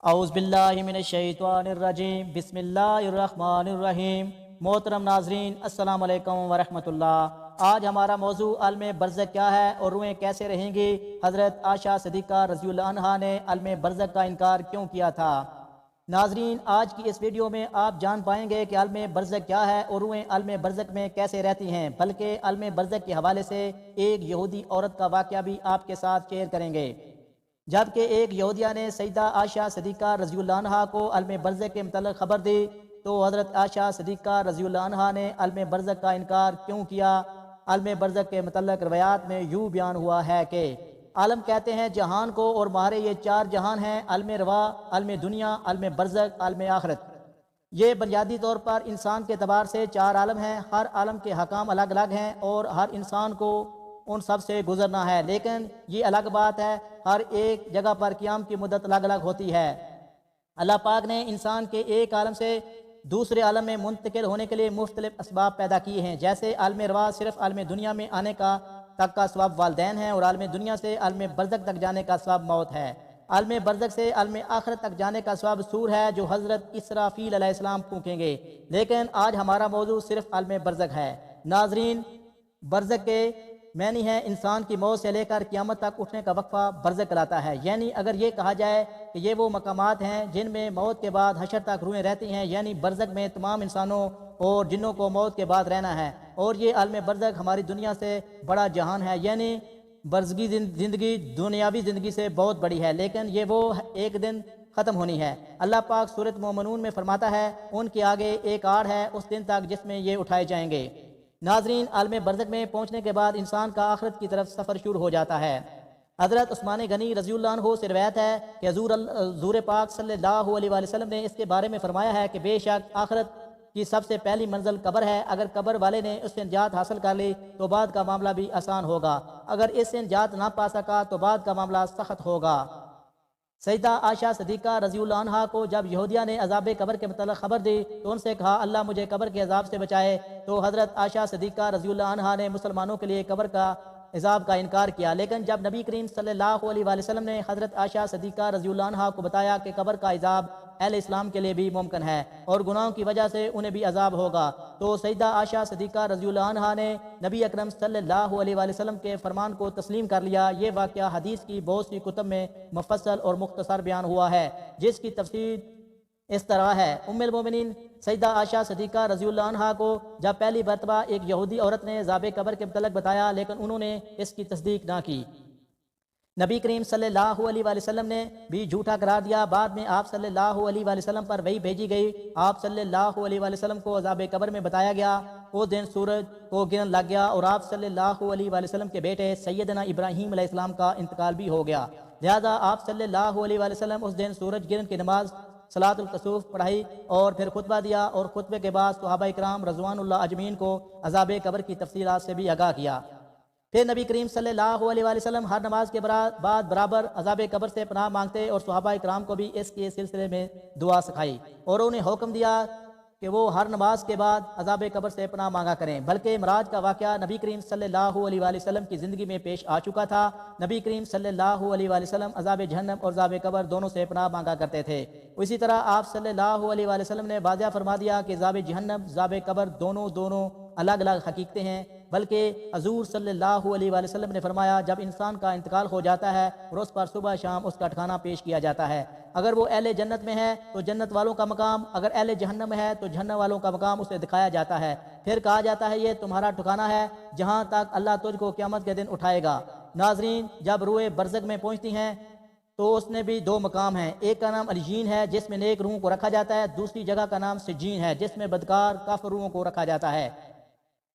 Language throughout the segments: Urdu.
اعوذ باللہ من الشیطان الرجیم بسم اللہ الرحمن الرحیم۔ محترم ناظرین السلام علیکم ورحمۃ اللہ۔ آج ہمارا موضوع عالم برزخ کیا ہے اور روحیں کیسے رہیں گی، حضرت عائشہ صدیقہ رضی اللہ عنہا نے عالم برزخ کا انکار کیوں کیا تھا۔ ناظرین، آج کی اس ویڈیو میں آپ جان پائیں گے کہ عالم برزخ کیا ہے اور روحیں عالم برزخ میں کیسے رہتی ہیں، بلکہ عالم برزخ کے حوالے سے ایک یہودی عورت کا واقعہ بھی آپ کے ساتھ شیئر کریں گے۔ جبکہ ایک یہودیہ نے سیدہ عائشہ صدیقہ رضی اللہ عنہا کو عالم برزخ کے متعلق خبر دی، تو حضرت عائشہ صدیقہ رضی اللہ عنہا نے عالم برزخ کا انکار کیوں کیا۔ عالم برزخ کے متعلق روایات میں یوں بیان ہوا ہے کہ عالم کہتے ہیں جہان کو، اور مارے یہ چار جہان ہیں: عالم روا، عالم دنیا، عالم برزخ، عالم آخرت۔ یہ بنیادی طور پر انسان کے اعتبار سے چار عالم ہیں۔ ہر عالم کے حکام الگ الگ ہیں اور ہر انسان کو ان سب سے گزرنا ہے، لیکن یہ الگ بات ہے ہر ایک جگہ پر قیام کی مدت الگ الگ ہوتی ہے۔ اللہ پاک نے انسان کے ایک عالم سے دوسرے عالم میں منتقل ہونے کے لیے مختلف اسباب پیدا کیے ہیں، جیسے عالم روا صرف عالم دنیا میں آنے کا تک کا ثواب والدین ہے، اور عالم دنیا سے عالم برزخ تک جانے کا ثواب موت ہے۔ عالم برزخ سے عالم آخرت تک جانے کا ثواب سور ہے جو حضرت اسرافیل علیہ السلام پھونکیں گے، لیکن آج ہمارا موضوع صرف عالم برزخ ہے۔ ناظرین، برزخ کے معنی ہے انسان کی موت سے لے کر قیامت تک اٹھنے کا وقفہ برزخ کہلاتا ہے۔ یعنی اگر یہ کہا جائے کہ یہ وہ مقامات ہیں جن میں موت کے بعد حشر تک روحیں رہتی ہیں، یعنی برزخ میں تمام انسانوں اور جنوں کو موت کے بعد رہنا ہے، اور یہ عالم برزخ ہماری دنیا سے بڑا جہان ہے، یعنی برزخی زندگی دنیاوی زندگی سے بہت بڑی ہے، لیکن یہ وہ ایک دن ختم ہونی ہے۔ اللہ پاک سورۃ مومنون میں فرماتا ہے ان کے آگے ایک آڑ ہے اس دن تک جس میں یہ اٹھائے جائیں گے۔ ناظرین، عالم برزخ میں پہنچنے کے بعد انسان کا آخرت کی طرف سفر شروع ہو جاتا ہے۔ حضرت عثمان غنی رضی اللہ عنہ سے روایت ہے کہ حضور پاک صلی اللہ علیہ وآلہ وسلم نے اس کے بارے میں فرمایا ہے کہ بے شک آخرت کی سب سے پہلی منزل قبر ہے۔ اگر قبر والے نے اس سے نجات حاصل کر لی تو بعد کا معاملہ بھی آسان ہوگا، اگر اس سے نجات نہ پا سکا تو بعد کا معاملہ سخت ہوگا۔ سیدہ عائشہ صدیقہ رضی اللہ عنہا کو جب یہودیہ نے عذاب قبر کے متعلق خبر دی تو ان سے کہا اللہ مجھے قبر کے عذاب سے بچائے، تو حضرت عائشہ صدیقہ رضی اللہ عنہا نے مسلمانوں کے لیے قبر کا عذاب کا انکار کیا، لیکن جب نبی کریم صلی اللہ علیہ وآلہ وسلم نے حضرت عائشہ صدیقہ رضی اللہ عنہا کو بتایا کہ قبر کا عذاب اہل اسلام کے لیے بھی ممکن ہے اور گناہوں کی وجہ سے انہیں بھی عذاب ہوگا، تو سیدہ عائشہ صدیقہ رضی اللہ عنہا نے نبی اکرم صلی اللہ علیہ وآلہ وسلم کے فرمان کو تسلیم کر لیا۔ یہ واقعہ حدیث کی بہت سی کتب میں مفصل اور مختصر بیان ہوا ہے، جس کی تفصیل اس طرح ہے۔ ام المومنین سیدہ عائشہ صدیقہ رضی اللہ عنہا کو جب پہلی مرتبہ ایک یہودی عورت نے عذاب قبر کے متعلق بتایا، لیکن انہوں نے اس کی تصدیق نہ کی۔ نبی کریم صلی اللہ علیہ وآلہ وسلم نے بھی جھوٹا قرار دیا۔ بعد میں آپ صلی اللہ علیہ وآلہ وسلم پر وحی بھیجی گئی، آپ صلی اللہ علیہ وآلہ وسلم کو عذاب قبر میں بتایا گیا۔ وہ دن سورج کو گرن لگ گیا اور آپ صلی اللہ علیہ وآلہ وسلم کے بیٹے سیدنا ابراہیم علیہ السلام کا انتقال بھی ہو گیا، لہذا آپ صلی اللہ علیہ وآلہ وسلم اس دن سورج گرن کی نماز صلاۃ الکسوف پڑھائی اور پھر خطبہ دیا، اور خطبے کے بعد صحابہ کرام رضوان اللہ اجمعین کو عذاب قبر کی تفصیلات سے بھی آگاہ کیا۔ پھر نبی کریم صلی اللہ علیہ وآلہ وسلم ہر نماز کے بعد برابر عذاب قبر سے پناہ مانگتے اور صحابہ کرام کو بھی اس کے سلسلے میں دعا سکھائی، اور انہیں حکم دیا کہ وہ ہر نماز کے بعد عذاب قبر سے پناہ مانگا کریں۔ بلکہ معراج کا واقعہ نبی کریم صلی اللہ علیہ وآلہ وسلم کی زندگی میں پیش آ چکا تھا۔ نبی کریم صلی اللہ علیہ وآلہ وسلم عذاب جہنم اور عذاب قبر دونوں سے پناہ مانگا کرتے تھے۔ اسی طرح آپ صلی اللہ علیہ وآلہ وسلم نے واضح فرما دیا کہ عذاب جہنم عذاب قبر دونوں الگ الگ حقیقتیں ہیں، بلکہ حضور صلی اللہ علیہ وآلہ وسلم نے فرمایا جب انسان کا انتقال ہو جاتا ہے اور اس پر صبح شام اس کا ٹھکانہ پیش کیا جاتا ہے، اگر وہ اہل جنت میں ہے تو جنت والوں کا مقام، اگر اہل جہنم میں ہے تو جہنم والوں کا مقام اسے دکھایا جاتا ہے، پھر کہا جاتا ہے یہ تمہارا ٹھکانہ ہے جہاں تک اللہ تجھ کو قیامت کے دن اٹھائے گا۔ ناظرین، جب روح برزخ میں پہنچتی ہیں تو اس میں بھی دو مقام ہیں، ایک کا نام علیین ہے جس میں نیک روحوں کو رکھا جاتا ہے، دوسری جگہ کا نام سجین ہے جس میں بدکار کافر روحوں کو رکھا جاتا ہے۔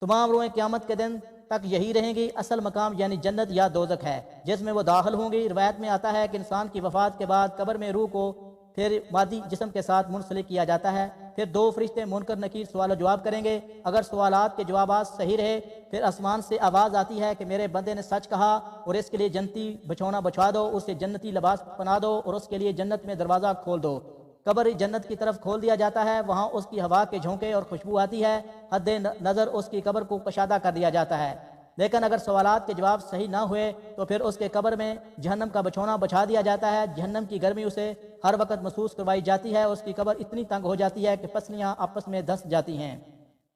تمام روحیں قیامت کے دن تک یہی رہیں گی۔ اصل مقام یعنی جنت یا دوزخ ہے جس میں وہ داخل ہوں گی۔ روایت میں آتا ہے کہ انسان کی وفات کے بعد قبر میں روح کو پھر مادی جسم کے ساتھ منسلک کیا جاتا ہے، پھر دو فرشتے منکر نکیر سوال و جواب کریں گے۔ اگر سوالات کے جوابات صحیح رہے پھر آسمان سے آواز آتی ہے کہ میرے بندے نے سچ کہا اور اس کے لیے جنتی بچھونا بچھوا دو، اسے جنتی لباس پہنا دو اور اس کے لیے جنت میں دروازہ کھول دو۔ قبر جنت کی طرف کھول دیا جاتا ہے، وہاں اس کی ہوا کے جھونکے اور خوشبو آتی ہے، حد نظر اس کی قبر کو کشادہ کر دیا جاتا ہے۔ لیکن اگر سوالات کے جواب صحیح نہ ہوئے تو پھر اس کے قبر میں جہنم کا بچھونا بچھا دیا جاتا ہے، جہنم کی گرمی اسے ہر وقت محسوس کروائی جاتی ہے اور اس کی قبر اتنی تنگ ہو جاتی ہے کہ پسلیاں آپس میں دھس جاتی ہیں۔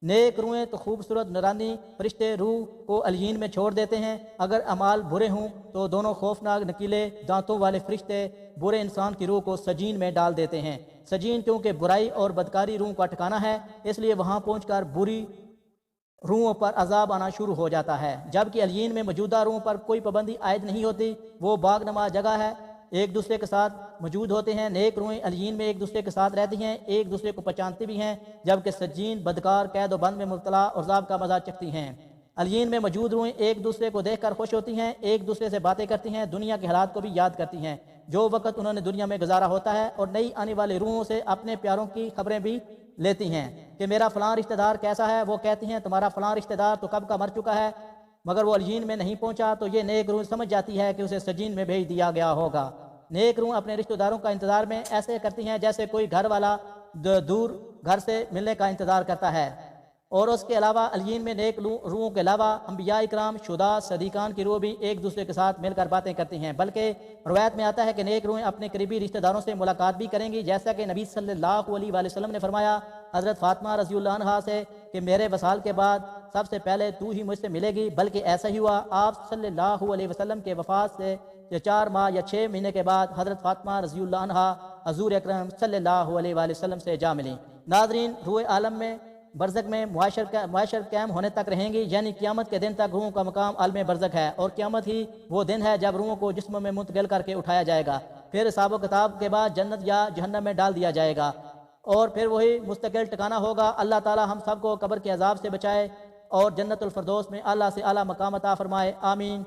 نیک روحیں تو خوبصورت نورانی فرشتے روح کو علیین میں چھوڑ دیتے ہیں۔ اگر اعمال برے ہوں تو دونوں خوفناک نکیلے دانتوں والے فرشتے برے انسان کی روح کو سجین میں ڈال دیتے ہیں۔ سجین کیونکہ برائی اور بدکاری روح کا ٹھکانہ ہے، اس لیے وہاں پہنچ کر بری روحوں پر عذاب آنا شروع ہو جاتا ہے۔ جبکہ علیین میں موجودہ روحوں پر کوئی پابندی عائد نہیں ہوتی، وہ باغ نما جگہ ہے، ایک دوسرے کے ساتھ موجود ہوتے ہیں۔ نیک روحیں علیین میں ایک دوسرے کے ساتھ رہتی ہیں، ایک دوسرے کو پہچانتی بھی ہیں، جبکہ سجین بدکار قید و بند میں مبتلا اور عذاب کا مزہ چکھتی ہیں۔ علیین میں موجود روحیں ایک دوسرے کو دیکھ کر خوش ہوتی ہیں، ایک دوسرے سے باتیں کرتی ہیں، دنیا کے حالات کو بھی یاد کرتی ہیں جو وقت انہوں نے دنیا میں گزارا ہوتا ہے، اور نئی آنے والی روحوں سے اپنے پیاروں کی خبریں بھی لیتی ہیں کہ میرا فلاں رشتہ دار کیسا ہے۔ وہ کہتی ہیں تمہارا فلاں رشتہ دار تو کب کا مر چکا ہے، مگر وہ علیین میں نہیں پہنچا، تو یہ نیک روح سمجھ جاتی ہے کہ اسے سجین میں بھیج دیا گیا ہوگا۔ نیک روح اپنے رشتہ داروں کا انتظار میں ایسے کرتی ہیں جیسے کوئی گھر والا دور گھر سے ملنے کا انتظار کرتا ہے۔ اور اس کے علاوہ علیین میں نیک روحوں کے علاوہ انبیاء اکرام، شہداء، صدیقان کی روح بھی ایک دوسرے کے ساتھ مل کر باتیں کرتی ہیں، بلکہ روایت میں آتا ہے کہ نیک روحیں اپنے قریبی رشتہ داروں سے ملاقات بھی کریں گی، جیسا کہ نبی صلی اللہ علیہ وآلہ وسلم نے فرمایا حضرت فاطمہ رضی اللہ عنہا سے کہ میرے وصال کے بعد سب سے پہلے تو ہی مجھ سے ملے گی، بلکہ ایسا ہی ہوا۔ آپ صلی اللہ علیہ وسلم کے وفات سے 4 ماہ یا 6 مہینے کے بعد حضرت فاطمہ رضی اللہ عنہا حضور اکرم صلی اللہ علیہ وآلہ وسلم سے جا ملیں۔ ناظرین، روح عالم میں برزخ میں معاشر قائم ہونے تک رہیں گی، یعنی قیامت کے دن تک روحوں کا مقام عالم برزخ ہے، اور قیامت ہی وہ دن ہے جب روحوں کو جسموں میں منتقل کر کے اٹھایا جائے گا، پھر حساب و کتاب کے بعد جنت یا جہنم میں ڈال دیا جائے گا، اور پھر وہی مستقل ٹھکانہ ہوگا۔ اللہ تعالی ہم سب کو قبر کے عذاب سے بچائے اور جنت الفردوس میں اعلیٰ سے اعلیٰ مقام عطا فرمائے، آمین۔